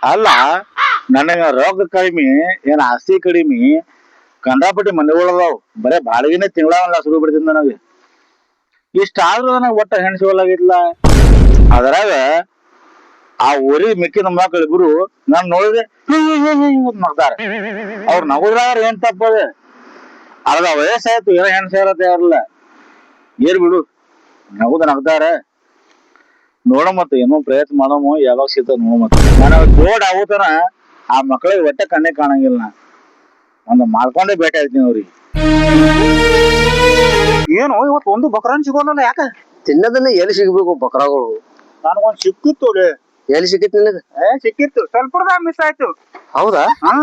ಅಲ್ಲ ನನಗ ರೊಕ್ಕ ಕಡಿಮೆ ಏನ್ ಆಸ್ತಿ ಕಡಿಮೆ ಕಂಡಾಪಟ್ಟಿ ಮನೆಗಳದಾವ್ ಬರೇ ಬಾಡಿಗೆನೆ ತಿಂಗಳ ಶುರು ಬಿಡ್ತೀನಿ ನನಗೆ ಇಷ್ಟಾದ್ರೂ ನನಗೆ ಒಟ್ಟ ಹೆಣ್ ಸಿಗಲಾಗಿಲ್ಲ ಅದ್ರಾಗ ಆ ಊರಿಗೆ ಮಿಕ್ಕಿನ ಮಕ್ಕಳು ಇಬ್ರು ನಾನ್ ನೋಡಿದ್ರೆ ನಗ್ತಾರ ಅವ್ರು ನಗುದ್ರಾಗ ಏನ್ ತಪ್ಪದ ಅರ್ಧ ವಯಸ್ಸಾಯ್ತು ಏನೋ ಹೆಣ್ ಸೇರತ್ತೆ ಅವ್ರಲ್ಲ ಏರ್ ಬಿಡು ನಗುದ ನಗ್ತಾರ ನೋಡ ಮತ್ತ ಏನೋ ಪ್ರಯತ್ನ ಮಾಡಮು ಯಾವಾಗ ಸಿಗ್ತದ ನೋಡ ಮತ್ತ ನನಗ ಜೋಡ್ ಆಗುತ್ತಾನ ಆ ಮಕ್ಕಳಿಗೆ ಒಟ್ಟೆ ಕಣ್ಣೆ ಕಾಣಂಗಿಲ್ಲ ನಾ ಒಂದು ಮಾಡ್ಕೊಂಡೇ ಭೇಟಿ ಆಯ್ತೀನಿ ಅವ್ರಿಗೆ ಏನು ಇವತ್ತು ಒಂದು ಬಕ್ರಾನ್ ಸಿಗೋಲ್ಲ ಯಾಕ ತಿನ್ನದನ್ನ ಎಲ್ಲಿ ಸಿಗ್ಬೇಕು ಬಕ್ರಾಗಳು ನನಗೊಂದ್ ಸಿಕ್ಕಿತ್ತು ಎಲ್ಲಿ ಸಿಕ್ಕಿತ್ ನಿನಗ ಸಿಕ್ಕಿತ್ತು ಸ್ವಲ್ಪ ಮಿಸ್ ಆಯ್ತು ಹೌದಾ ಹಾ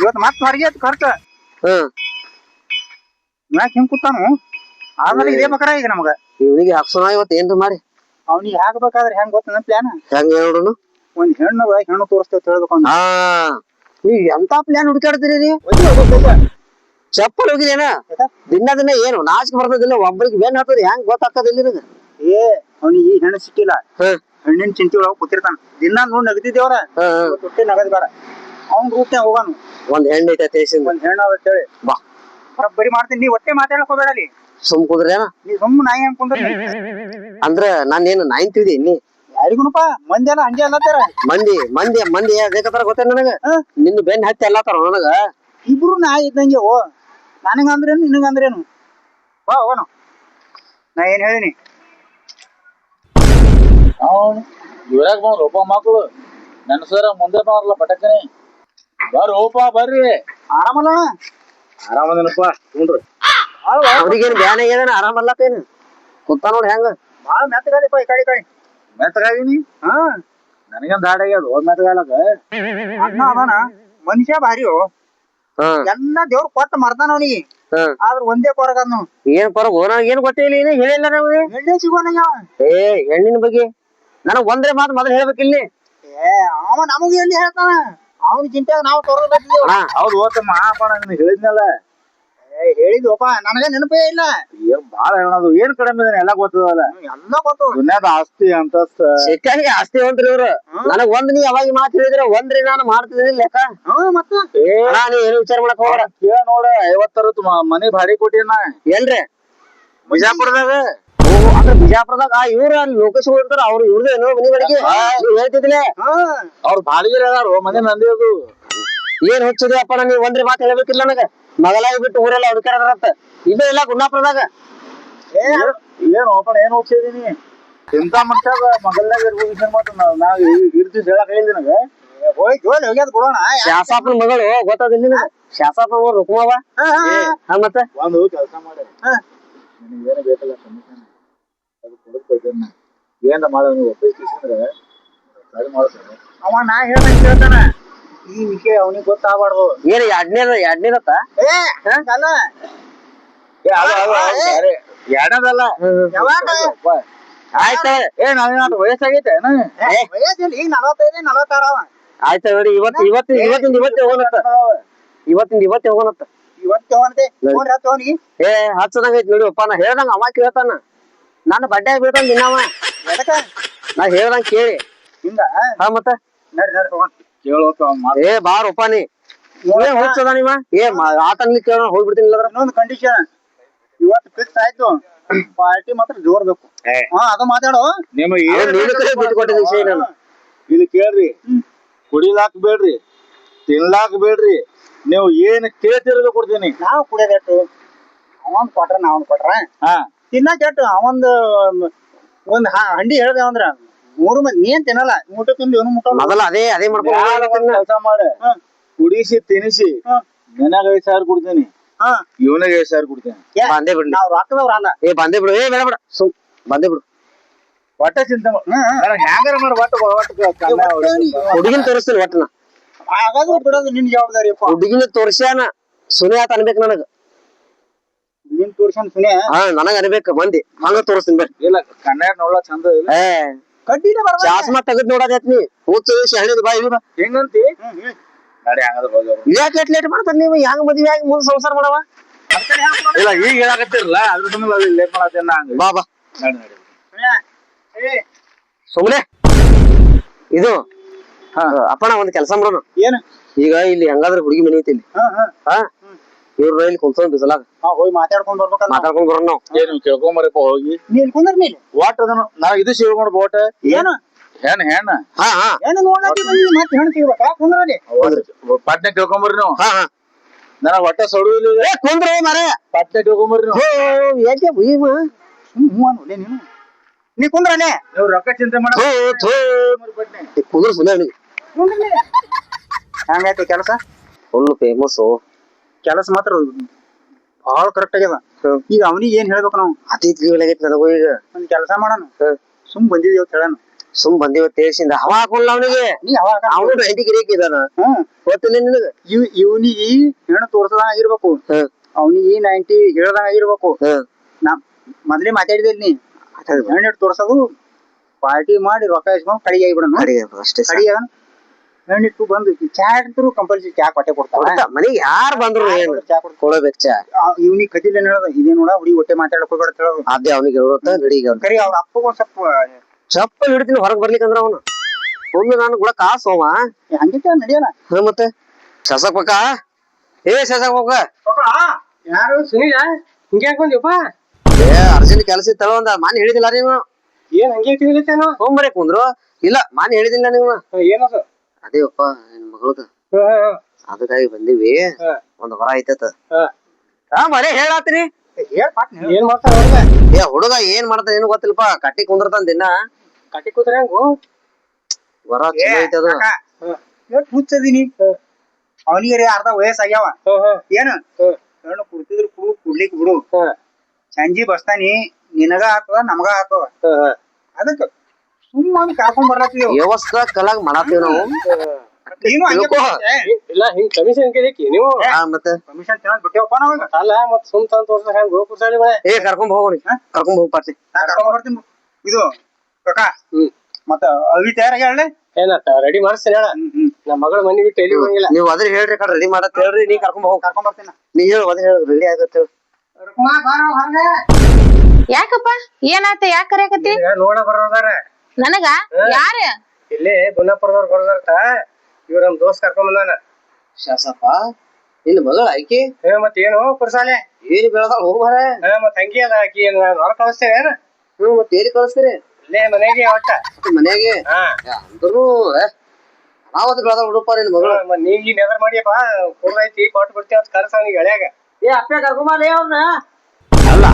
ಇವತ್ತು ಮತ್ ಹೊರಗೆ ಆಯ್ತು ಖರ್ಚ ಹ್ಮ್ ಯಾಕೆ ಹಿಂಗ್ ಕೂತಾನು ಆಮೇಲೆ ಇದೇ ಬಕ್ರ ಈಗ ನಮಗ ಇವನಿಗೆ ಹಾಕ್ಸೋಣ ಇವತ್ತು ಏನ್ರ ಮಾಡಿ ಅವ್ನಿಗೆ ಹಾಕ್ಬೇಕಾದ್ರೆ ಹೆಂಗ್ ಗೊತ್ತ ಪ್ಲಾನ್ ಹೆಂಗ ನೋಡುನು ಒಂದ್ ಹೆಣ್ಣು ತೋರಿಸ್ತೇವೆ ಹೇಳ್ಬೇಕು ಹಾ ನೀವ್ ಎಂತ ಪ್ಲಾನ್ ಹುಡುಕಾಡ್ತೀರಿ ನೀ ಚಪ್ಪಲ್ ಹೋಗಿದೇನ ದಿನ ಏನು ನಾಚಿಕೆ ಬರ್ತದಿಲ್ಲ ಒಬ್ಬರಿಗೆ ಬೆನ್ ಹತ್ತದ ಹೆಂಗ್ ಗೊತ್ತಾಗ್ತದಿಲ್ಲ ನಿನಗ ಏ ಅವ್ನಿಗೆ ಈ ಹೆಣ್ಣು ಸಿಕ್ಕಿಲ್ಲ ಹೆಣ್ಣಿನ ಚಿಂತೆ ಒಳಗ ಕೂತಿರ್ತಾನ ದಿನ ನೋಡ್ ನಗದಿದ್ದೇವ್ರ ತೊಟ್ಟಿ ನಗದ್ ಬೇಡ ಅವ್ನ್ ರೂಟ್ನೆ ಹೋಗಾನು ಒಂದ್ ಹೆಣ್ಣು ಐತೆ ಒಂದ್ ಹೆಣ್ಣು ಅದ ಹೇಳಿ ಬಾ ಬರೀ ಮಾಡ್ತೀನಿ ನೀ ಒಟ್ಟೆ ಮಾತಾಡಕ್ ಹೋಗ್ಬೇಡ ಅಲ್ಲಿ ಸುಮ್ ಕುದ್ರೇನ ನೀ ಸುಮ್ ನಾಯಿ ಹಂಗ್ ಕುಂದ್ರ ಅಂದ್ರ ನಾನೇನು ನಾಯಿನ್ ತಿಳಿದಿ ನೀ ಯಾರಿಗುನಪ್ಪ ಮಂದಿ ಎಲ್ಲ ಹಂಗೆ ಅಲ್ಲತ್ತಾರ ಮಂದಿ ಬೇಕತ್ತಾರ ಗೊತ್ತೇ ನನಗ ನಿನ್ನ ಬೆನ್ ಹತ್ತಿ ಅಲ್ಲತ್ತಾರ ನನಗ ಇಬ್ರು ನಾಯಿ ಇದ್ದಂಗೆ ಓ ನನಗ ಅಂದ್ರೇನು ನಿನಗ ಅಂದ್ರೇನು ಬಾ ಹೋಗೋಣ ನಾ ಏನ್ ಹೇಳಿನಿ ಇವ್ರಾಗ ಬಂದ್ರು ಒಬ್ಬ ಮಕ್ಕಳು ನೆನಸರ ಮುಂದೆ ಬಂದ್ರಲ್ಲ ಪಟಕನೆ ಬರ್ರಿಪ್ಪ ಬರ್ರಿ ಆರಾಮಲ್ಲ ಆರಾಮದೇನಪ್ಪ ನೋಡ್ರಿ ಅವ್ರಿಗೇನ್ ಬ್ಯಾನ್ ಆಗ್ಯದನ ಆರಾಮಲ್ಲತ್ತೇನು ಗೊತ್ತಾ ನೋಡ್ ಹೆಂಗ ಬಾಳ ಮೆತ್ತಗಾದಿಪ್ಪ ಈ ಕಡೆ ಮೆತ್ತಗಾಗಿನಿ ಹಾ ನನಗೇನ್ ದಾಡ ಆಗ್ಯದ ಮೆತ್ತಗಾಲಕ ಅಣ್ಣ ಅದಾನ ಮನುಷ್ಯ ಭಾರಿ ಎಲ್ಲ ದೇವ್ರ ಕೊಟ್ಟ ಮರ್ತಾನ ಅವನಿಗೆ ಆದ್ರ ಒಂದೇ ಕೊರಗ ಏನ್ ಪರಗು ನನಗೆ ಏನ್ ಗೊತ್ತಿಲ್ಲ ಏನೇ ಹೇಳಿಲ್ಲ ನಾವು ಎಣ್ಣೆ ಸಿಗೋನ ಏ ಹೆಣ್ಣಿನ ಬಗ್ಗೆ ನನಗ್ ಒಂದ್ರೆ ಮಾತು ಮೊದಲು ಹೇಳ್ಬೇಕಿಲ್ಲಿ ಏ ಅವ ನಮಗ ಎಣ್ಣೆ ಹೇಳ್ತಾನ ಅವನ ಚಿಂತೆಯಾಗ ನಾವು ತೋರ್ಬೇಕು ಹೌದು ಓತಮ್ಮ ನಿನಗೆ ಹೇಳಿದ್ನಲ್ಲ ಹೇಳಿದ್ವಪ್ಪ ನನಗ ನೆನಪೇ ಇಲ್ಲ ಏನ್ ಬಾಳ ಹೇಳೋದು ಏನ್ ಕಡಿಮೆ ಎಲ್ಲ ಗೊತ್ತದಲ್ಲ ಎಲ್ಲ ಗೊತ್ತು ದುನ್ಯಾದ ಆಸ್ತಿ ಅಂತಸ್ತ ಸಿಕ್ಕಂಗೆ ಆಸ್ತಿ ಹೊಂಟ್ರಿ ಇವ್ರು ನನಗ್ ಒಂದ್ ನೀ ಯಾವಾಗ ಮಾತು ಹೇಳಿದ್ರೆ ಒಂದ್ರಿ ನಾನು ಮಾಡ್ತಿದ್ದೀನಿ ಲೆಕ್ಕ ಮತ್ತ ನೀ ಏನು ವಿಚಾರ ಮಾಡಕ್ ಹೋಗ್ಬೇಡ ಕೇಳ ನೋಡ 50 ಮನಿ ಭಾಡಿ ಕೊಟ್ಟಿನ ಎಲ್ರಿ ಬಿಜಾಪುರದಾಗ ಅಂದ್ರೆ ಬಿಜಾಪುರದಾಗ ಇವ್ರ ಅಲ್ಲಿ ಲೋಕೇಶ್ ಇರ್ತಾರ ಅವ್ರು ಇವ್ರದ್ದು ಏನೋ ಮನಿ ಬಾಡಿಗೆ ನೀವ್ ಹೇಳ್ತಿದ್ಲೆ ಅವ್ರ ಬಾಡಿಗೆ ಅದಾರು ಮನೆ ನಂದಿ ಅದು ಏನ್ ಹುಚ್ಚದೆ ಅಪ್ಪ ನೀವ್ ಒಂದ್ರಿ ಮಾತು ಹೇಳ್ಬೇಕಿಲ್ಲ ನನಗ ಮಗಲಾಗಿ ಬಿಟ್ಟು ಊರೆಲ್ಲ ಹುಡುಕಾಡದ್ರಂತ ಇದು ಇಲ್ಲ ಗುನ್ನಾಪುರದಾಗ ಏನ್ ಓಪನ್ ಏನ್ ಹೋಗ್ತಿದೀನಿ ಇಂತ ಮಟ್ಟಾಗ ಮಗಲ್ದಾಗ ಇರ್ಬೋದು ಮಾತ್ರ ನಾವ್ ಇರ್ತೀವಿ ಹೇಳಕ್ ಹೇಳಿದ್ ನನಗ ಹೋಗಿ ಜೋಲಿ ಹೋಗ್ಯಾದ ಕೊಡೋಣ ಶಾಸಪ್ಪನ ಮಗಳು ಗೊತ್ತದಿಲ್ಲ ನಿನಗ ಶಾಸಪ್ಪನ ಮಗಳು ರುಕ್ಮವ್ವ ಮತ್ತೆ ಒಂದು ಕೆಲಸ ಮಾಡಿ ನಿನಗೇನು ಬೇಕಲ್ಲ ಕಮಿಷನ್ ಅದು ಕೊಡಕ್ ಏನ ಮಾಡೋದು ಒಪ್ಪಿಸಿದ್ರೆ ಸರಿ ಮಾಡ್ತಾರೆ ಅವ ನಾ ಹೇಳ್ದಂಗೆ ಕೇಳ್ತಾನ ಈ ವಿಷಯ ಅವನಿಗೆ ಗೊತ್ತಾಗಬಾರ್ದು ಏನ್ ಎರಡನೇದತ್ತ ಅಲ್ಲ ಎರಡದಲ್ಲ ಯಾವಾಗ ಆಯ್ತ ನಾವೇನಾದ್ರು ವಯಸ್ಸಾಗೈತೆ ವಯಸ್ಸಿಲ್ಲ ಈಗ 45-46 ಆಯ್ತ ನೋಡಿ ಇವತ್ತಿಂದ ಇವತ್ತೇ ಹೋಗೋಣತ್ತ ಇವತ್ತು ಹೋಗಂತೆ ನೋಡ್ರಿ ಹತ್ತು ಅವನಿಗೆ ಹಚ್ಚದಂಗ ಐತಿ ನೋಡಿ ಅಪ್ಪ ನಾ ಹೇಳ್ದಂಗ ಅವ ಕೇಳ್ತಾನ ನನ್ನ ಬಡ್ಡೆ ಬೀಳ್ತಾನ ದಿನವ ಎದಕ್ಕ ನಾ ಹೇಳ್ದಂಗ ಕೇಳಿ ಹಿಂಗ ಮತ್ತ ನಡ್ರಿ ಹೋಗೋಣ ಬಾರಪ್ಪ ನೀ ಏನ್ ಹುಚ್ಚದ ನೀವ ಆತನ್ಲಿ ಕೇಳ ಹೋಗ್ಬಿಡ್ತೀನಿ ಇಲ್ಲದ್ರ ಇನ್ನೊಂದು ಕಂಡೀಷನ್ ಇವತ್ತು ಫಿಕ್ಸ್ ಆಯ್ತು ಪಾರ್ಟಿ ಮಾತ್ರ ಜೋರ್ ಬೇಕು ಅದು ಮಾತಾಡೋ ಇಲ್ಲಿ ಕೇಳ್ರಿ ಕುಡಿಲಾಕ್ ಬೇಡ್ರಿ ತಿನ್ಲಾಕ್ ಬೇಡ್ರಿ ನೀವು ಏನ್ ಕೇಳ್ತಿರೋದು ಕೊಡ್ತೀನಿ ನಾವು ಕುಡಿಯೋದಟ್ಟು ಅವನ್ ಕೊಟ್ರ ನಾವ್ ಕೊಟ್ರ ತಿನ್ನಕ್ ಕೆಟ್ಟು ಅವಂದ್ ಒಂದ್ ಹಂಡಿ ಹೇಳ್ದೆ ಅಂದ್ರ 3 ಮಂದಿ ನೀನ್ ತಿನ್ನಲ್ಲ ಊಟ ತಿಂದು ಇವನು ಮುಟ್ಟ ಮೊದಲ ಅದೇ ಮಾಡ್ಕೊಂಡು ಕೆಲಸ ಮಾಡ ಕುಡಿಸಿ ತಿನ್ನಿಸಿ ನನಗ 5,000 ಕೊಡ್ತೀನಿ ಇವನಿಗೆ 5,000 ಕೊಡ್ತೀನಿ ಬಂದೇ ಬಿಡ್ಲಿ ನಾವ್ ರೊಕ್ಕದವ್ರ ಅಲ್ಲ ಬಂದೇ ಬಿಡು ಬೇಡ ಬೇಡ ಸುಮ್ ಬಂದೇ ಬಿಡು ಒಟ್ಟ ಚಿಂತೆ ಹ್ಯಾಂಗಾರ ಮಾಡಿ ಹುಡುಗಿನ ತೋರಿಸ್ತೀನಿ ಒಟ್ಟನ ಆಗೋದು ಬಿಡೋದು ನಿನ್ ಜವಾಬ್ದಾರಿ ಹುಡುಗಿನ ತೋರ್ಸ್ಯಾನ ಸುನಿ ಆತ ಅನ್ಬೇಕು ನನಗ ನಿನ್ ತೋರ್ಸನ್ ಸುನೆ ನನಗ ಅನ್ಬೇಕು ಮಂದಿ ಹಂಗ ತೋರಿಸ್ತೀನಿ ಬೇಡ ಇಲ್ಲ ಕಣ್ಣಾಗ ನೋಡ್ಲಾ ಚಂದ ಇಲ್ಲ ಕಡ್ಡಿನ ಚಾಸ್ಮಾ ತೆಗದ್ ನೋಡೋದೈತ್ ನೀ ಹುಚ್ಚ ಹೇಳಿದ್ ಬಾ ಇವ್ರ ಹೆಂಗಂತಿ ಗಾಡಿ ಹಂಗದ್ರ ಹೋಗ್ಯಾರ ಯಾಕೆ ಲೇಟ್ ಮಾಡ್ತಾರ ನೀವು ಹೆಂಗ್ ಮದ್ವೆ ಆಗಿ ಮುಂದ್ ಸಂಸಾರ ಮಾಡವ ಇಲ್ಲ ಈಗ ಹೇಳಾಕತ್ತಿರಲ್ಲ ಅದ್ರ ಸಂಬಂಧ ಲೇಟ್ ಮಾಡತ್ತೇನ ಹಂಗ ಬಾ ನಡಿ ಸುಮ್ನೆ ಇದು ಅಪ್ಪಣ ಒಂದ್ ಕೆಲಸ ಮಾಡೋಣ. ಏನ್ ಈಗ ಇಲ್ಲಿ ಹೆಂಗಾದ್ರೆ ಹುಡುಗಿ ಮನಿ ಐತಿ ಇಲ್ಲಿ. ಹಾ ಇವ್ರ ಇಲ್ಲಿ ಕುಂತ್ಕೊಂಡ್ ಬಿಸಲಾಗ ಹೋಗಿ ಮಾತಾಡ್ಕೊಂಡ್ ಬರ್ಬೇಕಲ್ಲ. ಮಾತಾಡ್ಕೊಂಡ್ ಬರೋಣ ನಾವು. ಏನು ಕೇಳ್ಕೊಂಬರಪ್ಪ ಹೋಗಿ ನೀನ್ ಕುಂದ್ರ ನೀನ್ ವಾಟ್ ಅದನ್ನ ನಾ ಇದು ಸಿಗ್ಕೊಂಡು ಬೋಟ ಏನು ಹೆಣ್ ಹೆಣ್ ಹಾ ಹಾ ಏನು ನೋಡ್ಲಾತಿ ಬಂದಿ ಮತ್ತೆ ಹೆಣ್ ಸಿಗ್ಬೇಕಾ ಕುಂದ್ರಲ್ಲಿ ಪಟ್ನೆ ಕೇಳ್ಕೊಂಬರ್ರಿ ನೀವು. ಹಾ ಹಾ ನನಗ ಹೊಟ್ಟೆ ಸೊಡು ಇಲ್ಲ. ಕುಂದ್ರ ಮಾರ ಪಟ್ನೆ ಕೇಳ್ಕೊಂಬರ್ರಿ ನೀವು. ಯಾಕೆ ಭೀಮ ಹ್ಞೂ ಅನ್ಲೇ ನೀನು ನೀ ಕುಂದ್ರಲ್ಲೇ ನೀವು ರೊಕ್ಕ ಚಿಂತೆ ಮಾಡ ಪಟ್ನೆ ಕುಂದ್ರ ಸುಮ್ಮನೆ ಅವನಿಗೆ ಕುಂದ್ರಲೇ ಹಂಗಾಯ್ತು ಕೆಲಸ. ಫುಲ್ ಫೇಮಸ್ ಕೆಲಸ ಮಾತ್ರ ಭಾಳ ಕರೆಕ್ಟ್ ಆಗ್ಯದ. ಈಗ ಅವನಿಗೆ ಏನ್ ಹೇಳ್ಬೇಕು ನಾವು? ಅತಿ ತಿಳಿವಲಾಗೈತಿ ನನಗೂ ಈಗ. ಒಂದ್ ಕೆಲಸ ಮಾಡೋಣ, ಸುಮ್ ಬಂದಿದೀವಿ ಅಂತ ಹೇಳೋಣ. ಸುಮ್ ಬಂದಿವ ತೇರ್ಸಿಂದ ಹವಾ ಹಾಕೊಂಡ್ಲ ಅವನಿಗೆ. ನೀ ಅವಾಗ ಅವನು ಐಟಿ ಗಿರಿಕ್ ಇದಾನ. ಗೊತ್ತಿಲ್ಲ ನಿನಗ ಇವನಿಗೆ ಹೆಣ್ಣು ತೋರ್ಸದಂಗ ಆಗಿರ್ಬೇಕು, ಅವನಿಗೆ 90 ಹೇಳ್ದಂಗ ಆಗಿರ್ಬೇಕು. ನಾ ಮೊದ್ಲೇ ಮಾತಾಡಿದಿಲ್ ನೀ ಹೆಣ್ಣು ತೋರ್ಸೋದು ಪಾರ್ಟಿ ಮಾಡಿ ರೊಕ್ಕ ಇಸ್ಕೊಂಡ್ ಕಡಿಗೆ ಆಗಿಬಿಡೋಣ. ಅಷ್ಟೇ ಕಡಿಗೆ ಹೆಣ್ಣಿಟ್ಟು ಬಂದು ಚಾ ಇಡ್ತರು ಕಂಪಲ್ಸರಿ ಚಾ ಕೊಟ್ಟೆ ಕೊಡ್ತಾರ. ಮನೆಗೆ ಯಾರು ಬಂದ್ರು ಚಾ ಕೊಡಬೇಕು ಚಾ. ಇವ್ನಿಗೆ ಕದಿಲ್ಲ ಏನ್ ಹೇಳೋದು ಇದೇ ನೋಡ ಹುಡುಗಿ ಹೊಟ್ಟೆ ಮಾತಾಡಕ್ ಹೋಗ್ಬೇಡ ಹೇಳೋದು. ಅದೇ ಅವನಿಗೆ ಹೇಳುತ್ತ ನಡಿಗೆ ಕರಿ ಅವ್ರ ಅಪ್ಪಗ ಒಂದ್ ಸ್ವಲ್ಪ ಚಪ್ಪಲ್ ಹಿಡ್ತೀನಿ ಹೊರಗ್ ಬರ್ಲಿಕ್ಕಂದ್ರ ಅವನು ಒಂದು ನಾನು ಕೂಡ ಕಾಸೋವ ಹಂಗಿತ್ತ ನಡಿಯಲ್ಲ. ಮತ್ತೆ ಶಸಕ್ ಪಕ್ಕ ಶಸಕ್ ಪಕ್ಕ ಯಾರು ಸುನೀಲ ಹಿಂಗೆ ಹಾಕೊಂಡ್ಯಪ್ಪ? ಅರ್ಜೆಂಟ್ ಕೆಲಸ ಇತ್ತಲ್ಲ ಒಂದ ಮಾನ್ ಹೇಳಿದಿಲ್ಲ ನೀವು. ಏನ್ ಹಂಗೆ ತಿಳಿತೇನೋ ಹೋಗ್ಬರೇ ಕುಂದ್ರು ಇಲ್ಲ ಮಾನ್ ಹೇಳಿದಿಲ್ಲ ನೀವು. ಏನದು? ಅದೇವಪ್ಪ ನಿನ್ ಮಗಳದ ಅದಕ್ಕಾಗಿ ಬಂದಿವಿ. ಒಂದ್ ಹೊರ ಐತತ ಮರೇ ಹೇಳಾತ್ರಿ. ಏನ್ ಮಾಡ್ತಾರ ಹುಡುಗ ಏನ್ ಮಾಡ್ತಾನ ಏನು ಗೊತ್ತಿಲ್ಲಪ್ಪ. ಕಟ್ಟಿ ಕುಂದ್ರತಾನ ದಿನ. ಕಟ್ಟಿ ಕೂತ್ರ ಹೆಂಗು ವರ ಚಲೋ ಐತದ. ಎಷ್ಟ್ ಹುಚ್ಚದೀನಿ. ಅವನಿಗೆ ಅರ್ಧ ವಯಸ್ಸಾಗ್ಯಾವ. ಏನು ಹೆಣ್ಣು ಕುಡ್ತಿದ್ರು ಕುಡು ಕುಡ್ಲಿಕ್ ಬಿಡು. ಸಂಜಿ ಬಸ್ತಾನಿ ನಿನಗ ಹಾಕದ ನಮಗ ಹಾಕವ. ಅದಕ್ಕ ಸುಮ್ಮನೆ ಕರ್ಕೊಂಡ್ ಬರ್ಲತ್ತೀವಿ. ವ್ಯವಸ್ಥಾ ಕಲಾಗ್ ಮಾಡಾತೀವಿ ನಾವು. ಇಲ್ಲ ಹಿಂಗ್ ಕಮಿಷನ್ ಕೇಳಿಕಿ ನೀವು ಮತ್ತೆ ಕಮಿಷನ್ ತಿನ್ನೋದ್ ಬಿಟ್ಟೇವಪ್ಪ ನಾವಾಗ. ಅಲ್ಲ ಮತ್ ಸುಮ್ ತಂದ್ ತೋರ್ಸ ಹೆಂಗ್ ಗೋಪುರ್ಸಾಲಿ ಬಳೆ ಕರ್ಕೊಂಡ್ ಹೋಗೋಣ. ಕರ್ಕೊಂಡ್ ಹೋಗ್ ಪಾರ್ಟಿ ಕರ್ಕೊಂಡ್ ಬರ್ತೀನಿ. ಇದು ಕಾಕ ಮತ್ತ ಅವಿ ತಯಾರಾಗಿ ಹೇಳಿ ಏನತ್ತ ರೆಡಿ ಮಾಡಿಸ್ತೀನಿ ಹೇಳ. ನಮ್ಮ ಮಗಳ ಮನಿ ಬಿಟ್ಟು ಎಲ್ಲಿ ಹೋಗಂಗಿಲ್ಲ. ನೀವ್ ಅದ್ರ ಹೇಳ್ರಿ ಕಡೆ ರೆಡಿ ಮಾಡತ್ ಹೇಳ್ರಿ. ನೀ ಕರ್ಕೊಂಡ್ ಹೋಗ್. ಕರ್ಕೊಂಡ್ ಬರ್ತೀನಿ. ನೀ ಹೇಳು ಅದ್ರ ಹೇಳ ರೆಡಿ ಆಗತ್ತ ಹೇಳು. ಯಾಕಪ್ಪ ಏನಾಯ್ತ? ಯಾಕ ಕರೆಯಕತ್ತಿ? ನೋಡ ಬರೋದಾರ ನನಗ ಯಾರ? ಇಲ್ಲೇ ಗುನ್ನಾಪುರದವ್ರು ಬರೋದಾರತ. ಇವ್ರ ನಮ್ ದೋಸ್ತ್ ಕರ್ಕೊಂಡ್ ಬಂದಾನ. ಶಾಸಪ್ಪ ನಿನ್ನ ಮಗಳ ಆಯ್ಕೆ ಮತ್ ಏನು ಪುರ್ಸಾಲೆ ಏನ್ ಬೆಳದಾಳ ಹೋಗ್ ಮಾರ. ಮತ್ ಹಂಗಿ ಅದ ಆಕಿ ಹೊರ ಕಳಿಸ್ತೇನೆ. ಮತ್ ಏರಿ ಕಳಿಸ್ತೀರಿ? ಇಲ್ಲೇ ಮನೆಗೆ ಒಟ್ಟ ಮನ್ಯಾಗೆ ಅಂದ್ರೂ ನಾವತ್ ಬೆಳದಾಳ ಹುಡುಪ ನಿನ್ ಮಗಳ. ನೀಗಿ ನೆದರ್ ಮಾಡಿಯಪ್ಪ ಕುರ್ದೈತಿ ಕೊಟ್ಟು ಬಿಡ್ತೀವಿ ಅಂತ ಕರ್ಸ ಅವನಿಗೆ ಎಳ್ಯಾಗ. ಅಪ್ಪೆ ಕರ್ಕೊಂಬಾಲೆ ಅವ್ರನ್ನ. ಅಲ್ಲ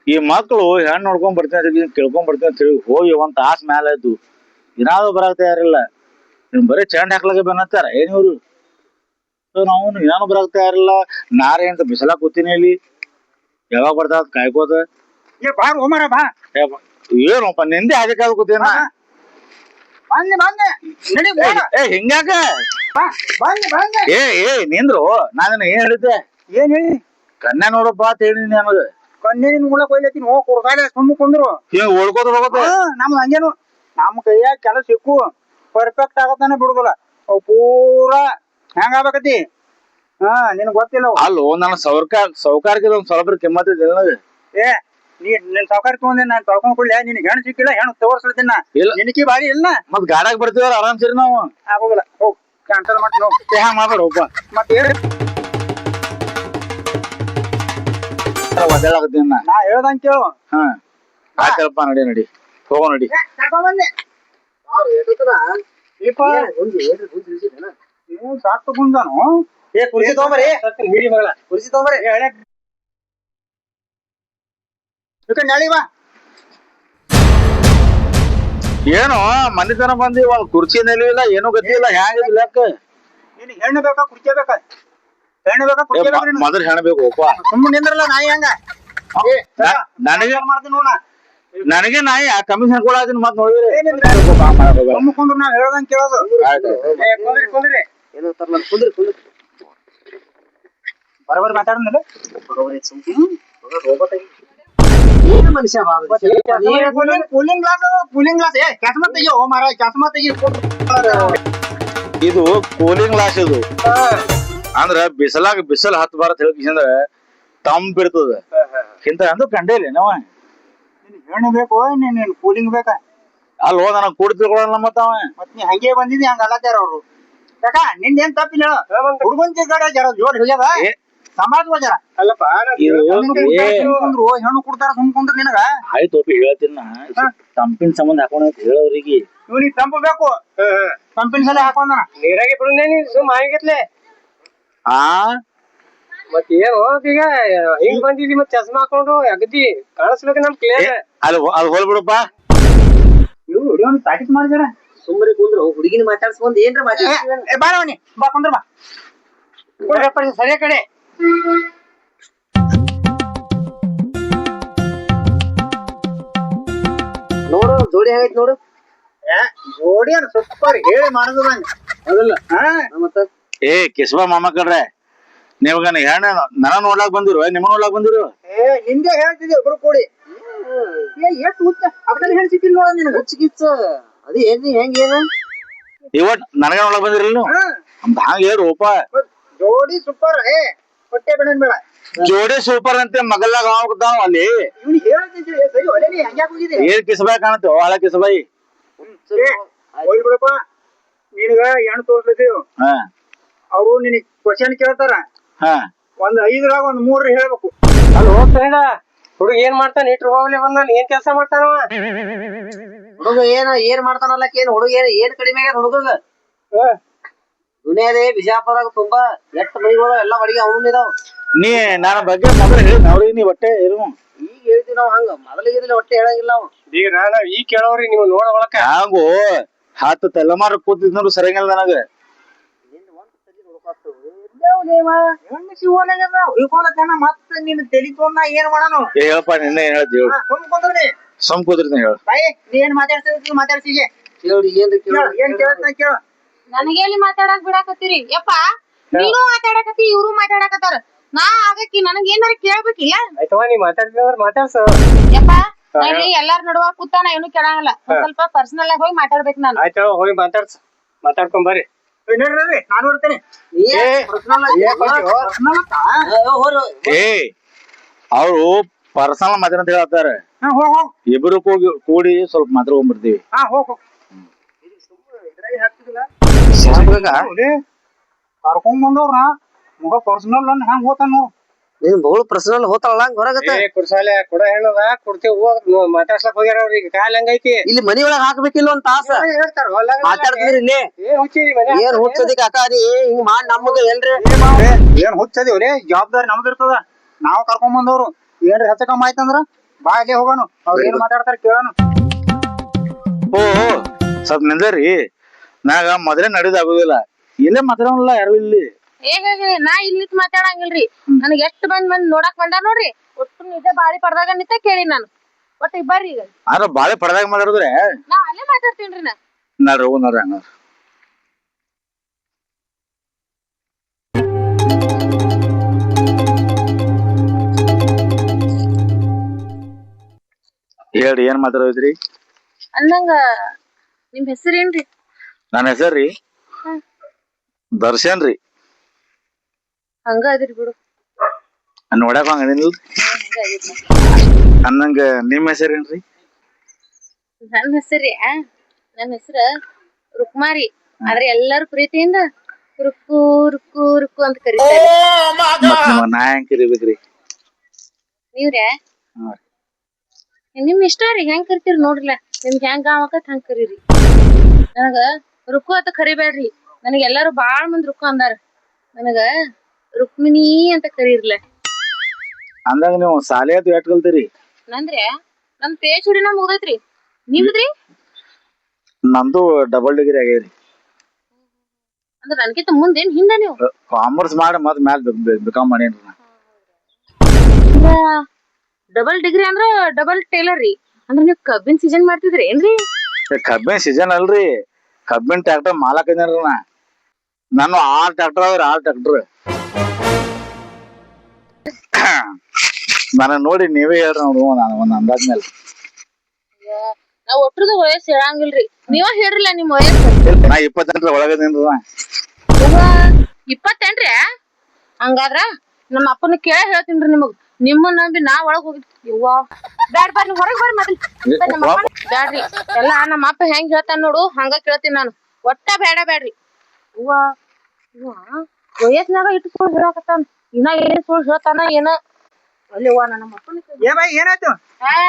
ಈ ಮಕ್ಳು ಹೆಣ್ಣು ನೋಡ್ಕೊಂಡ್ ಬರ್ತೀನಿ ಕೇಳ್ಕೊಂಡ್ ಬರ್ತೀನಿ ಅಂತ ಹೇಳಿ ಹೋಗಿ ಒಂದ್ ತಾಸ್ ಮ್ಯಾಲ ಆಯ್ತು ಏನಾದ್ರು ಬರಾಕ್ ತಯಾರಿಲ್ಲ. ನಿಮ್ ಬರೀ ಚಂಡ್ ಹಾಕ್ಲಾಗ ಬೆನ್ನತ್ತಾರ ಏನ್ ಇವ್ರು. ನಾವು ಏನಾನು ಬರಾಕ್ ತಯಾರಿಲ್ಲ. ನಾರೇ ಅಂತ ಬಿಸಲಾ ಕೂತೀನಿ ಇಲ್ಲಿ. ಯಾವಾಗ ಬರ್ತಾವ ಕಾಯ್ಕೋತ ಬಾ ಹೋಮರ ಬಾ. ಏನಪ್ಪ ನಿಂದೆ ಅದಕ್ಕಾಗ ಕೂತೀನ. ಹಿಂಗ್ಯಾಕ ನಿಂದ್ರು ನಾನು ಏನ್ ಹೇಳಿದ್ದೆ? ಏನ್ ಹೇಳಿ? ಕನ್ಯಾ ನೋಡಪ್ಪ ಅಂತ ಹೇಳಿ ನನಗ. ಕಣ್ಣೇನಿನ್ ಮೂಲಕ ಒಯ್ಲತ್ತೀನಿ. ಹೋಗ್ ಕುರ್ಗಾಲೆ ಸುಮ್ಮ ಕುಂದ್ರು ಓಡ್ಕೋತ ಹೋಗತ್ತ. ನಮ್ದು ಹಂಗೇನು ನಮ್ ಕೈಯಾಗ ಕೆಲಸ ಸಿಕ್ಕು ಪರ್ಫೆಕ್ಟ್ ಆಗತ್ತಾನೆ ಬಿಡುದಿಲ್ಲ. ಅವ್ ಪೂರಾ ಹೆಂಗ ಆಗ್ಬೇಕತಿ. ನಿನಗ್ ಗೊತ್ತಿಲ್ಲ. ಅಲ್ಲೋ ನನ್ನ ಸೌಕಾರಕ್ಕೆ ಒಂದ್ ಸ್ವಲ್ಪ ಕಿಮ್ಮತ್ ಇದೆ ನನಗ. ನೀ ನಿನ್ ಸೌಕಾರ ತಗೊಂಡಿ ನಾನ್ ತೊಳ್ಕೊಂಡ್ ಕೊಡ್ಲಿ. ನಿನ್ ಹೆಣ್ ಸಿಕ್ಕಿಲ್ಲ ಹೆಣ್ ತೋರ್ಸ್ಲತ್ತೀನ. ನಿನಕಿ ಬಾರಿ ಇಲ್ಲ. ಮತ್ ಗಾಡಾಗ ಬರ್ತೀವಲ್ಲ ಆರಾಮ್ ಸೇರಿ ನಾವು. ಆಗೋದಿಲ್ಲ ಹೋಗ್ ಕ್ಯಾನ್ಸಲ್ ಮಾಡ್ತೀನಿ. ಹೋಗ್ ಹ್ಯಾಂಗ ಮಾಡ್ಬೇಡ ಒಬ್ಬ ಮತ್ತೆ ಒದ್ದಾಡಕತ್ತೀನಿ ನಾ ಹೇಳ್ದಂಗ ಕೇಳು. ಆಯ್ತಪ್ಪ ನಡಿ ನಡಿ ಹೋಗೋ ನಡಿ. ನೀವು ಸಾಕು ಬಂದಾನು. ಕುರ್ಚಿ ತಗೊಂಬರಿ. ಹಿಡಿ ಮಗಳ ಕುರ್ಚಿ ತಗೊಂಬರಿ. ನಾಳಿ ಬಾ. ಏನು ಮನಿತನ ಬಂದಿ ಒಂದ್ ಕುರ್ಚಿ ನೆಲಿಲ್ಲ ಏನು ಗತಿಯಿಲ್ಲ. ಹ್ಯಾಂಗ ಲೆಕ್ಕ ನಿನ್ ಹೆಣ್ಣು ಬೇಕಾ ಕುರ್ಚಿ ಬೇಕಾ? ಹೆಣ್ಣು ಬೇಕಾ ಕುರ್ಚಿ ಬೇಕಾ? ಮೊದಲು ಹೆಣ್ಣು ಬೇಕು ಒಪ್ಪ. ಸುಮ್ಮನೆ ನಿಂದ್ರಲ್ಲ ನಾಯಿ ಹಂಗ. ನನಗೆ ಮಾಡ್ತೀನಿ ನೋಡ. ನನಗೆ ನಾಯಿ ಕಮಿಷನ್ ಕೂಡ ಅದನ್ನ ಮತ್ ನೋಡಿದ್ರೆ ಕುಂದ್ರು ನಾವ್ ಹೇಳ್ದಂಗ ಕೇಳೋದು. ಕುಂದ್ರಿ ಕುಂದ್ರಿ ಏನೋ ತರ್ಲ ಕುಂದ್ರಿ ಕುಂದ್ರಿ ಬರಬರ್ ಮಾತಾಡೋದಿಲ್ಲ. ಏನು ಮನುಷ್ಯ ಕೂಲಿಂಗ್ ಗ್ಲಾಸ್ ಕೂಲಿಂಗ್ ಗ್ಲಾಸ್. ಚಸ್ಮಾ ತೆಗಿಯೋ ಮಾರ ಚಸ್ಮಾ ತೆಗಿ. ಇದು ಕೂಲಿಂಗ್ ಗ್ಲಾಸ್. ಇದು ಅಂದ್ರ ಬಿಸಲಾಗ ಬಿಸಲ್ ಹತ್ ಬಾರತ್ ಹೇಳ್ಕಿಂದ್ರ ತಂಪ್ ಇರ್ತದ. ಇಂತ ಅಂದ್ರ ಕಂಡೇ ಇಲ್ಲ ನಾವ. ಹೆಣ್ಣು ಬೇಕು ನೀನ್ ಕೂಲಿಂಗ್ ಬೇಕಾ? ಅಲ್ವೋ ನನಗ್ ಕೂಡಿ ತಿಳ್ಕೊಳಲ್ಲ ಮತ್ತ ಅವ ಮತ್ ನೀ ಹಂಗೆ ಬಂದಿದ್ದಿ ಹಂಗ ಅಲ್ಲತ್ತಾರ ಅವ್ರು ಯಾಕ ನಿಂದೇನ್ ತಪ್ಪಿಲ್ಲ ಹುಡುಗನ್ ಕಡೆ ಜರ ಜೋರ್ ಹೋಗ್ಯದ ಏ. ಸಮಾಜ ಜರ ಅಲ್ಲಪ್ಪ ಇದು ಕುಂದ್ರು ಹೆಣ್ಣು ಕೊಡ್ತಾರ ಸುಮ್ ಕುಂದ್ರ ನಿನಗ ಆಯ್ತು ಒಪ್ಪಿ ಹೇಳ್ತೀನ ತಂಪಿನ ಸಂಬಂಧ ಹಾಕೋಣ ಅಂತ ಹೇಳೋರಿಗೆ ಇವ್ನಿಗೆ ತಂಪು ಬೇಕು ತಂಪಿನ ಸಲ ಹಾಕೊಂಡನ ನೀರಾಗೆ ಬಿಡುನೆ ನೀ ಸುಮ್ ಆಗಿತ್ಲೆ ಆ ಮತ್ ಏನು ಈಗ ಹಿಂಗ್ ಬಂದಿದಿ ಮತ್ ಚಸ್ಮಾ ಹಾಕೊಂಡು ಅಗದಿ ಕಾಣಿಸ್ಬೇಕು ನಮ್ ಕ್ಲಿಯರ್ ಅಲ್ಲಿ ಅದು ಹೋಲ್ಬಿಡಪ್ಪ ಇವ್ರು ಹುಡುಗನ್ ಪ್ರಾಕ್ಟೀಸ್ ಮಾಡಿದಾರ ಸುಮ್ಮನೆ ಕುಂದ್ರು ಹುಡುಗಿನ ಮಾತಾಡ್ಸ್ಕೊಂಡ್ ಏನ್ರ ಮಾತಾಡ್ಸ್ತೀವಿ ಬಾಳವನಿ ಬಾ ಕುಂದ್ರ ಬಾ ಸರಿಯ ಕಡೆ ನೋಡು ಜೋಡಿ ಆಗೈತ್ ನೋಡು ಜೋಡಿ ಅನ್ ಸೂಪರ್ ಹೇಳಿ ಮಾಡುದಂಗ ಹೌದಲ್ಲ ಹಾ ಮತ್ತ ಏ ಕಿಸ್ಬಾ ಮಾಮ ಕಡ್ರೆ ನೀವಾಗ ಹೆಣ್ಣ ನನ ನೋಡ್ಲಾಕ್ ಬಂದಿರು ನಿಮ್ಮ ನೋಡ್ಲಾಕ್ ಬಂದಿರು ಏ ಹಿಂದೆ ಹೇಳ್ತಿದ್ದೆ ಒಬ್ರು ಕೂಡಿ ಎಷ್ಟು ಹುಚ್ಚ ಅದ್ರಲ್ಲಿ ಹೇಳಿ ಸಿಕ್ಕಿಲ್ಲ ನೋಡ ನಿನಗ ಹುಚ್ಚಿಗಿಚ್ಚ ಅದು ಏನ್ ಹೆಂಗೇನು ಇವತ್ ನನಗ ನೋಡ್ಲಾಕ್ ಬಂದಿರಲ್ಲ ನೀವು ನಮ್ದು ಹಂಗ ಏರುಪ ಜೋಡಿ ಸೂಪರ್ ಏ ಹೊಟ್ಟೆ ಬಿಡನ್ ಬೇಡ ಜೋಡಿ ಸೂಪರ್ ಅಂತ ಮಗಲ್ಲಾಗ ಹೋಗ್ತಾವ ಅಲ್ಲಿ ಇವ್ನು ಹೇಳ್ತಿದ್ರಿ ಸರಿ ಒಳ್ಳೆ ನೀ ಹಂಗ್ಯಾಕ್ ಹೋಗಿದ್ದೆ ಏನ್ ಕಿಸ್ಬಾಯಿ ಕಾಣತ್ತೆ ಒಳ ಕಿಸ್ಬಾಯಿ ಹೋಗಿ ಬಿಡಪ್ಪ ನಿನಗ ಹೆಣ್ಣು ತೋರ್ಸ್ಲತ್ತೀವಿ ಹಾ ಅವ್ರು ನಿನಗ್ ಕ್ವಶನ್ ಕೇಳ್ತಾರ ಹಾ ಒಂದ್ 5ರಾಗ ಒಂದ್ 3 ಹೇಳ್ಬೇಕು ಅಲ್ಲಿ ಹೋಗ್ತಾನ ಹುಡುಗ ಏನ್ ಮಾಡ್ತಾನ ಇಟ್ರು ಹೋಗ್ಲಿ ಬಂದಾನ ಏನ್ ಕೆಲ್ಸ ಮಾಡ್ತಾನವ ಹುಡುಗ ಏನ್ ಮಾಡ್ತಾನಲ್ಲಕ್ ಏನ್ ಹುಡುಗ ಏನ್ ಕಡಿಮೆ ಆಗ್ಯಾದ ಹುಡುಗಗ ದುನಿಯಾದೇ ಬಿಜಾಪುರದಾಗ ತುಂಬಾ ಎಷ್ಟ್ ಮನಿಗಳು ಎಲ್ಲಾ ಅಡಿಗೆ ಅವನು ಇದಾವ್ ನೀ ನನ್ನ ಬಗ್ಗೆ ಮೊದಲು ಹೇಳಿ ಅವ್ರಿಗೆ ನೀ ಹೊಟ್ಟೆ ಇರು ಈಗ ಹೇಳ್ತೀವಿ ನಾವ್ ಹಂಗ ಮೊದಲಿಗಿದ್ಲಿ ಹೊಟ್ಟೆ ಹೇಳಂಗಿಲ್ಲ ಅವ್ ಈಗ ನಾವ್ ಈ ಕೇಳೋರಿ ನೀವು ನೋಡ ಒಳಕ ಹಂಗು 10 ತಲೆಮಾರು ಕೂತಿದ್ರು ಸರಿಯಂಗಿಲ್ಲ ನನಗ ಹೆಣ್ಣು ಶಿವನಾಗ್ಯದ ಉಳ್ಕೊಳತನ ಮತ್ತ ನಿನ್ ತಲಿ ತೊಂದ ಏನ್ ಮಾಡಾನು ಏ ಹೇಳಪ್ಪ ನಿನ್ನೆ ಹೇಳ್ತಿ ಹೇಳು ಸುಮ್ ಕುಂದ್ರಿ ಸಮ್ ಕೂತಿರ್ತೀನಿ ಹೇಳು ಬಾಯಿ ನೀ ಏನ್ ಮಾತಾಡ್ಸಿಗೆ ಕೇಳಿ ಏನ್ರಿ ಕೇಳ ಏನ್ ಕೇಳತ್ನ ಕೇಳ ನನಗೆ ಎಲ್ಲಿ ಮಾತಾಡಕ್ ಬಿಡಾಕತ್ತೀರಿ ಯಪ್ಪ ನೀನು ಮಾತಾಡಕತ್ತಿ ಇವ್ರು ಮಾತಾಡಕತ್ತಾರ ನಾ ಆಗಕ್ಕಿ ನನಗ್ ಏನಾರ ಕೇಳ್ಬೇಕಿಲ್ಲ ಆಯ್ತವ ನೀ ಮಾತಾಡ್ತೀನಿ ಅಂದ್ರೆ ಮಾತಾಡ್ಸ ಯಪ್ಪ ನಾ ಇಲ್ಲಿ ಎಲ್ಲಾರ ನಡುವ ಕೂತಾನ ಏನು ಕೇಳಂಗಿಲ್ಲ ಒಂದ್ ಸ್ವಲ್ಪ ಪರ್ಸನಲ್ ಆಗಿ ಹೋಗಿ ಮಾತಾಡ್ಬೇಕು ನಾನು ಆಯ್ತವ ಹೋಗಿ ಮಾತಾಡ್ಕೊಂಡ್ ಬರ್ರಿ ನೋಡ್ರಿ ನಾನು ಇರ್ತೇನೆ ಏ ಅವ್ರು ಪರ್ಸನಲ್ ಮಾತಾಡ ಅಂತ ಹೇಳ್ತಾರೆ ಹೋಗ್ ಇಬ್ರು ಕೂಡಿ ಸ್ವಲ್ಪ ಮಾತಾಡ್ಕೊಂಡ್ಬರ್ತೀವಿ ಹೋಗ್ ಕರ್ಕೊಂಡ್ ಬಂದವ್ರ ಮುಗ ಪರ್ಸನಲ್ ಹಂಗ ಹೋತಾನ ನೋಡು ನೀನ್ ಬಹುಳ ಪರ್ಸನಲ್ ಹೋತಾಳ ಹಂಗ ಹೊರಗತ್ತ ಏ ಕುರ್ಸಾಲೆ ಕೊಡ ಹೇಳದ ಕೊಡ್ತೇವ್ ಹೋಗ್ ಮಾತಾಡ್ಸಕ್ ಹೋಗ್ಯಾರ ಅವ್ರಿಗೆ ಕಾಲ್ ಹಂಗೈತಿ ಇಲ್ಲಿ ಮನಿ ಒಳಗ್ ಹಾಕ್ಬೇಕಿಲ್ಲ ಒಂದ್ ತಾಸ ಹೇಳ್ತಾರ ಮಾತಾಡ್ತಿದ್ರಿ ಇಲ್ಲಿ ಏನ್ ಹುಚ್ಚಿರಿ ಮನೆ ಏನ್ ಹುಚ್ಚದಿಕ್ ಅಕ್ಕ ನೀ ಹಿಂಗ್ ಮಾಡ್ ನಮಗ ಎಲ್ರಿ ಏನ್ ಹುಚ್ಚದಿವ್ರಿ ಜವಾಬ್ದಾರಿ ನಮ್ದ ಇರ್ತದ ನಾವ್ ಕರ್ಕೊಂಡ್ ಬಂದವ್ರು ಏನ್ರಿ ಹೆಚ್ಚ ಕಮ್ಮ ಆಯ್ತಂದ್ರ ಬಾ ಇಲ್ಲೇ ಹೋಗೋನು ಅವ್ರ ಏನ್ ಮಾತಾಡ್ತಾರ ಕೇಳೋನು ಓ ಸ್ವಲ್ಪ ನಿಂದರಿ ನಾಗ ಮೊದಲೇ ನಡೆದಾಗುದಿಲ್ಲ ಇಲ್ಲೇ ಮಾತಾಡೋಲ್ಲ ಯಾರು ಇಲ್ಲಿ ನಾ ಇಲ್ಲಿ ಮಾತಾಡಂಗಿಲ್ರಿ ನನಗ್ ಎಷ್ಟ್ ಬಂದ್ ನೋಡಕ್ ಬಂದಾರ ನೋಡ್ರಿ ಒಟ್ಟು ನಿಜ ಬಾಳಿ ಪಡ್ದಾಗ ನಿಂತ ಕೇಳಿ ನಾನು ಒಟ್ಟು ಬರ್ರಿ ಈಗ ಆದ್ರ ಬಾಳೆ ಪಡೆದಾಗ ಮಾತಾಡಿದ್ರೆ ನಾ ಅಲ್ಲೇ ಮಾತಾಡ್ತೀನ್ರಿ ನಾ ನೋಡ್ರಿ ಹೋಗ್ ನೋಡ್ರಿ ಹಂಗ ಹೇಳ್ರಿ ಏನ್ ಮಾತಾಡೋದ್ರಿ ಅಂದಂಗ ನಿಮ್ ಹೆಸರೇನ್ರಿ ನನ್ನ ಹೆಸರ್ರಿ ದರ್ಶನ್ ರೀ ಹಂಗ ಅದಿರಿ ಬಿಡು ನೋಡಕ್ ಹಂಗ ಅದೇನಿಲ್ರಿ ಹಂಗ ಅದಿರಿ ಅನ್ನಂಗ ನಿಮ್ ಹೆಸರೇನ್ರಿ ನನ್ ಹೆಸರಿ ನನ್ ಹೆಸರ ರುಕ್ಮಾರಿ ಆದ್ರೆ ಎಲ್ಲಾರು ಪ್ರೀತಿಯಿಂದ ರುಕ್ಕು ರುಕ್ಕು ರುಕ್ಕು ಅಂತ ಕರೀತಾರೆ ಮತ್ ನಿಮಗ ನಾ ಹೆಂಗ್ ಕರಿಬೇಕ್ರಿ ನೀವ್ರೆ ನಿಮ್ ಇಷ್ಟ ರೀ ಹೆಂಗ್ ಕರಿತೀರಿ ನೋಡ್ರಿಲ್ಲ ನಿಮ್ಗೆ ಹೆಂಗ್ ಆಕತ್ ಹಂಗ್ ಕರೀರಿ ನನಗ ರುಕ್ಕು ಅಂತ ಕರಿಬೇಡ್ರಿ ನನಗ್ ಎಲ್ಲಾರು ಬಾಳ್ ಮಂದಿ ರುಕ್ಕು ಅಂದಾರ ನನಗ ರುಕ್ಮಿಣಿ ಅಂತ ಕರೀರ್ಲ ಅಂದಾಗ ನೀವು ಸಾಲಿ ಅದು ಎಟ್ ಕಲ್ತೀರಿ ನಂದ್ರೆ ನಮ್ PhD ಮುಗ್ದೈತ್ರಿ ನಿಮ್ದ್ರಿ ನಂದು ಡಬಲ್ ಡಿಗ್ರಿ ಆಗ್ಯಾರಿ ಅಂದ್ರ ನನ್ಕಿಂತ ಮುಂದೇನ್ ಹಿಂದ ನೀವು ಕಾಮರ್ಸ್ ಮಾಡಿ ಮತ್ ಮ್ಯಾಲ ಬಿಕಾಮ್ ಮಾಡೇನ್ರಿ ನಾ ಡಬಲ್ ಡಿಗ್ರಿ ಅಂದ್ರ ಡಬಲ್ ಟೇಲರ್ ರೀ ಅಂದ್ರ ನೀವ್ ಕಬ್ಬಿನ ಸೀಸನ್ ಮಾಡ್ತಿದ್ರಿ ಏನ್ರಿ ಕಬ್ಬಿನ ಸೀಸನ್ ಅಲ್ರಿ ಕಬ್ಬಿನ ಟ್ರ್ಯಾಕ್ಟರ್ ಮಾಲಕ್ ಇದೇನ್ರಿ ನಾ ನಾನು 6 ಟ್ರ್ಯಾಕ್ಟರ್ ಅದ್ರಿ 6 ಟ್ರ್ಯಾಕ್ಟರ್ ನನ್ನ ನೋಡಿ ನೀವೇ ಹೇಳ್ರಿ ನೋಡು ನಾನು ಒಂದ್ ಅಂದಾಜ್ ಮೇಲೆ ನಾವ್ ಒಟ್ರದ ವಯಸ್ಸು ಹೇಳಂಗಿಲ್ರಿ ನೀವ ಹೇಳ್ರಿಲ್ಲ ನಿಮ್ ವಯಸ್ಸು ನಾ 28 ಒಳಗದೇನ್ರಿ ನಾ 28 ಹಂಗಾದ್ರ ನಮ್ಮ ಅಪ್ಪನ ಕೇಳ ಹೇಳ್ತೀನ್ರಿ ನಿಮಗ್ ನಿಮ್ಮನ್ನ ನಂಬಿ ನಾ ಒಳಗ್ ಹೋಗಿ ಯವ್ವಾ ಬ್ಯಾಡ್ ಬರ್ರಿ ಹೊರಗ್ ಬರ್ರಿ ಮೊದಲ್ ಬ್ಯಾಡ್ರಿ ಎಲ್ಲಾ ನಮ್ಮ ಅಪ್ಪ ಹೆಂಗ್ ಹೇಳ್ತಾನ ನೋಡು ಹಂಗ ಕೇಳ್ತೀನಿ ನಾನು ಒಟ್ಟ ಬ್ಯಾಡ್ರಿ ಅವ್ವಾ ಇವ ವಯಸ್ಸಿನಾಗ ಇಟ್ಟು ಸುಳ್ಳು ಹೇಳಕತ್ತಾನ ಇನ್ನ ಏನ್ ಸುಳ್ಳು ಹೇಳ್ತಾನ ಏನ ಅಲ್ಲಿ ಅವ್ವ ನನ್ನ ಮಕ್ಕಳು ಏ ಬಾಯ್ ಏನಾಯ್ತು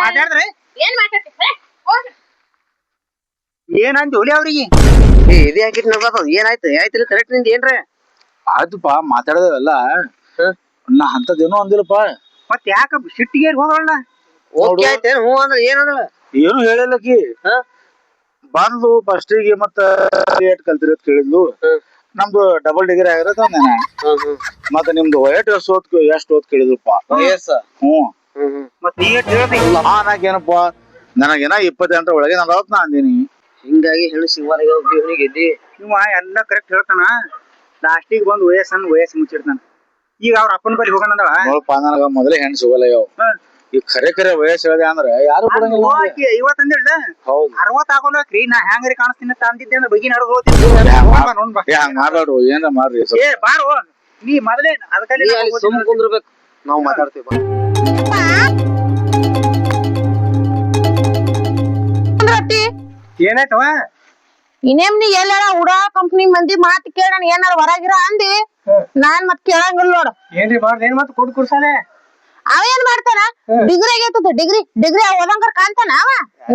ಮಾತಾಡಿದ್ರಿ ಏನ್ ಮಾತಾಡ್ತಿ ಹೋಗ್ರಿ ಏನಂತ ಒಲಿ ಅವ್ರಿಗೆ ಇದೇ ಹಾಕಿಟ್ ನಡ್ದ ಏನಾಯ್ತು ಆಯ್ತಿಲ್ಲ ಕರೆಕ್ಟ್ ನಿಂದ ಏನ್ರ ಆಯ್ತುಪಾ ಮಾತಾಡೋದೆಲ್ಲ ನಾ ಅಂತದೇನೋ ಅಂದಿಲ್ಲಪ್ಪ. ಮತ್ ಯಾಕ ಸಿಟ್ಟಿಗೆ ಹೋಗಲ್ಲ ಓಕೆ ಆಯ್ತೇನ್ ಹ್ಞೂ ಅಂದ್ರೆ ಏನಂದ್ರ ಏನು ಹೇಳಿಲ್ಲಕಿ ಬಂದು ಫಸ್ಟಿಗೆ ಮತ್ತ ಏಟ್ ಕಲ್ತಿರೋದ್ ಕೇಳಿದ್ಲು. ನಮ್ದು ಡಬಲ್ ಡಿಗ್ರಿ ಆಗಿರೋದ ನಾನು ಮತ್ತೆ ನಿಮ್ದು ವಯಟ್ ಎಷ್ಟು ಓದ್ ಕೇಳಿದ್ರಪ್ಪ. ಮತ್ ನೀ ಏಟ್ ಹೇಳ್ದಿ ನಾಕೇನಪ್ಪ ನನಗೇನ 28 ಒಳಗೆ ನಾ ಅಂದಿನಿ. ಹಿಂಗಾಗಿ ಹೆಣ್ಣು ಸಿಂಗಾರ ಇವನಿಗೆ ಎದ್ದಿ ಇವ ಎಲ್ಲಾ ಕರೆಕ್ಟ್ ಹೇಳ್ತಾನ ಲಾಸ್ಟಿಗೆ ಬಂದ್ ವಯಸ್ಸು ಮುಚ್ಚಿಡ್ತಾನ. ಈಗ ಅವ್ರ ಅಪ್ಪನ ಬಳಿ ಹೋಗೋಣಂದಳ ನೋಡಪ್ಪ ನನಗ ಮೊದಲೇ ಹೆಣ್ಣು ಸಿಗಲ್ಲ ಯಾವ ಈಗ ಖರೆ ವಯಸ್ಸು ಹೇಳಿದೆ ಅಂದ್ರೆ ಯಾರು ಕೊಡಂಗಿಲ್ಲ. 50 ಅಂದಿಲ್ಲ ಹೌದು 60 ಆಗೋಲ್ರಿ ನಾ ಹೆಂಗ್ರಿ ಕಾಣಿಸ್ತೀನಿ ಅಂತ ಅಂದಿದ್ದೆ ಅಂದ್ರೆ ಬಗಿ ನಡ್ದು ಹೋಗ್ತೀನಿ. ಹಂಗ ಮಾಡ್ಬೇಡ್ರು ಏನ್ರ ಮಾಡ್ರಿ. ಏ ಬಾರೋ ನೀ ಮೊದಲೇ ಅದಕ್ಕೆ ಸುಮ್ ಕುಂದ್ರಬೇಕು ನಾವು ಮಾತಾಡ್ತೀವಿ. ಏನಾಯ್ತವ ಇನ್ನೇಮ್ ನೀ ಎಲ್ಲಾರ ಉಡಾ ಕಂಪ್ನಿ ಮಂದಿ ಮಾತ್ ಕೇಳ ಏನಾರ ಹೊರಗಿರ ಅಂದಿ ನಾನ್ ಮತ್ ಕೇಳಂಗಿಲ್ಲ ನೋಡು. ಏನ್ರಿ ಮಾಡ್ದ ಏನ್ ಮತ್ ಕೊಡ್ ಕುರ್ಸಾಲೆ ಅವ ಏನ್ ಮಾಡ್ತಾನ ಡಿಗ್ರಿ ಆಗೈತದ ಡಿಗ್ರಿ ಓದಂಗಾರ ಕಾಣ್ತಾನ ಅವ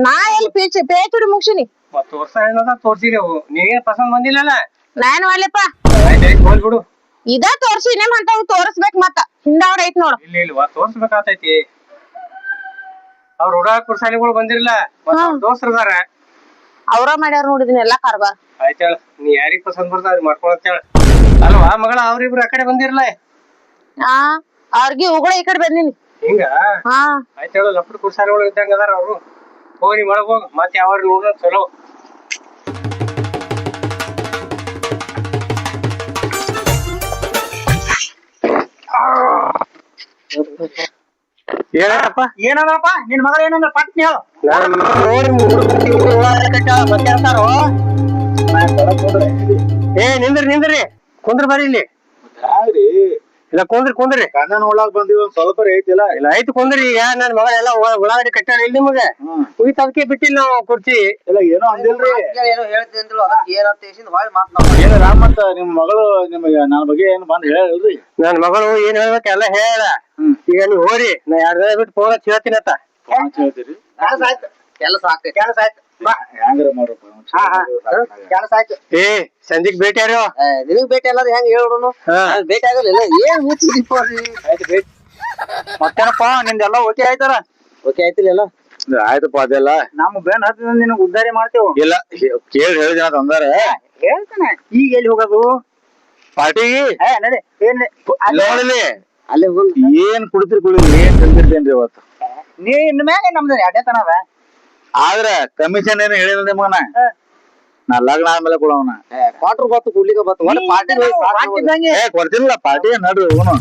ನಾ ಎಲ್ಲಿ PhD ಮುಗ್ಸಿನಿ ಮತ್ ತೋರ್ಸ ಏನದ ತೋರ್ಸಿದೆವು ನೀವೇನ್ ಪಸಂದ್ ಬಂದಿಲ್ಲಲ್ಲ ನಾನ್ ಮಾಡ್ಲಪ್ಪ ಆಯ್ತಾಯ್ತು ಹೋಗ್ಬಿಡು ಇದ ತೋರ್ಸಿ ಇನ್ನೇಮ್ ಅಂತ ತೋರ್ಸ್ಬೇಕ್ ಮತ್ತ ಹಿಂದಾವ್ರ ಐತ್ ನೋಡು. ಇಲ್ವಾ ತೋರ್ಸ್ಬೇಕಾತೈತಿ ಅವ್ರ ಹುಡುಗ ಕುರ್ಸಾಲಿಗಳು ಬಂದಿರಲ್ಲ ಮತ್ ದೋಸ್ತ್ರದಾರ ಅವ್ರ ಮಾಡ್ಯಾರ ನೋಡಿದಿನ ಎಲ್ಲಾ ಕಾರ್ಬಾರ್. ಆಯ್ತಾಳ ನೀ ಯಾರಿಗ್ ಪಸಂದ್ ಬರ್ತಾವ ಅವ್ರಿಗೆ ಮಾಡ್ಕೊಳತ್ತೇಳ ಅಲ್ವಾ ಮಗಳ ಅವ್ರಿಬ್ರು ಆ ಕಡೆ ಬಂದಿರಲ್ಲ ಅವ್ರಿಗೆ ಉಗುಳ ಈ ಕಡೆ ಬಂದಿನಿ ಹಿಂಗ ಹಾ ಆಯ್ತಾಳ ಲಪ್ಪಡ್ ಕುರ್ಸಾಲಿಗಳು ಇದ್ದಂಗ ಅದಾರ ಅವ್ರು ಹೋಗಿ ಒಳಗ್ ಹೋಗ್ ಮತ್ ಯಾವ ನೋಡ್ರ ಚಲೋ. ಏನಪ್ಪ ಏನಂದ್ರಪ್ಪ ನಿನ್ ಮಗಳ ಏನಂದ್ರ ಪಟ್ನಿ ಹೇಳು. ಏ ನಿಂದ್ರಿ ಕುಂದ್ರ ಬರ್ರಿ ಇಲ್ಲಿ ಇಲ್ಲ ಕುಂದ್ರಿ ಕಣ್ಣ ನೋಡ್ಲಾಕ್ ಬಂದಿವಿ ಒಂದ್ ಸ್ವಲ್ಪ ಐತಿಲ್ಲ. ಇಲ್ಲ ಆಯ್ತು ಕುಂದ್ರಿ ಈಗ ನನ್ ಮಗ ಎಲ್ಲ ಉಳ್ಳಾಗಡ್ಡಿ ಕಟ್ಟಾರ ಇಲ್ಲಿ ನಿಮಗೆ ಮುಗಿತ ಅದಕ್ಕೆ ಬಿಟ್ಟಿಲ್ಲ ನಾವು ಕುರ್ಚಿ ಇಲ್ಲ ಏನೋ ಅಂದಿಲ್ರಿ ಏನೋ ಹೇಳ್ತೀನಿ ಅಂದ್ರು ಅದಕ್ಕೆ ಏನಂತ ಹೊಳ್ ಮಾತನಾಡ ಏನಾರ ಮತ್ತ ನಿಮ್ ಮಗಳು ನಿಮಗೆ ನನ್ನ ಬಗ್ಗೆ ಏನ್ ಬಂದ್ ಹೇಳಿಲ್ರಿ. ನನ್ ಮಗಳು ಏನ್ ಹೇಳ್ಬೇಕು ಎಲ್ಲ ಹೇಳ ಈಗ ನೀವ್ ಹೋರಿ ನಾ 2 ದಿನ ಬಿಟ್ಟು ಫೋನ್ ಹಚ್ಚಿ ಹೇಳ್ತೀನಿ ಅಂತ ಹೇಳ್ತೀರಿ ಕೆಲಸ ಆಗ್ತೈತಿ ಕೆಲಸ ಆಯ್ತು ಹೆಂಗಾರ ಮಾಡ್ರಪ್ಪ. ಕೆಲಸ ಆಯ್ತು. ಏ ಸಂಜಿಗ್ ಭೇಟಿ ಯಾರು ನಿನಗ್ ಭೇಟಿ ಅಲ್ಲ ಹೆಂಗ್ ಹೇಳೋನು ಭೇಟಿ ಆಗಲ್ಲ ಏನ್ ಮುಚ್ಚಿದೀಪ ಆಯ್ತು ಭೇಟಿ ಮತ್ತೇನಪ್ಪ ನಿಂದೆಲ್ಲ ಓಕೆ ಆಯ್ತಾರ ಓಕೆ ಆಯ್ತಿಲ್ಲ ಆಯ್ತಪ್ಪ ಅದೆಲ್ಲ ನಮ್ಮ ಬೆನ್ ಹತ್ತಿದ ನಿನಗ್ ಉದ್ದಾರಿ ಮಾಡ್ತೇವ ಇಲ್ಲ ಕೇಳಿ ಹೇಳಿದ ತಂದಾರ ಹೇಳ್ತಾನೆ. ಈಗ ಎಲ್ಲಿ ಹೋಗೋದು ಪಾರ್ಟಿಗೆ ನಡಿ ಏನ್ ನೋಡಲಿ ಅಲ್ಲೇ ಬಂದ್ ಏನ್ ಕುಡಿದ್ರಿ ಏನ್ ತಂದಿರ್ತೇನ್ರಿ ಇವತ್ತು. ನೀ ಇನ್ ಮ್ಯಾಗ ನಮ್ದು ಎರಡೇ ತನ ಅದ ಆದ್ರ ಕಮಿಷನ್ ಏನು ಹೇಳಿಲ್ಲ ನಿಮಗನ ನಾ ಲಗ್ನ ಆದ್ಮೇಲೆ ಕೊಡವನ ಕ್ವಾರ್ಟರ್ ಬತ್ತು ಕುಡ್ಲಿಕ್ಕೆ ಬತ್ತು ಪಾರ್ಟಿ ಹಾಕಿದ್ದಂಗೆ ಕೊಡ್ತಿಲ್ಲ ಪಾರ್ಟಿ ನಡ್ರಿ ಇವನು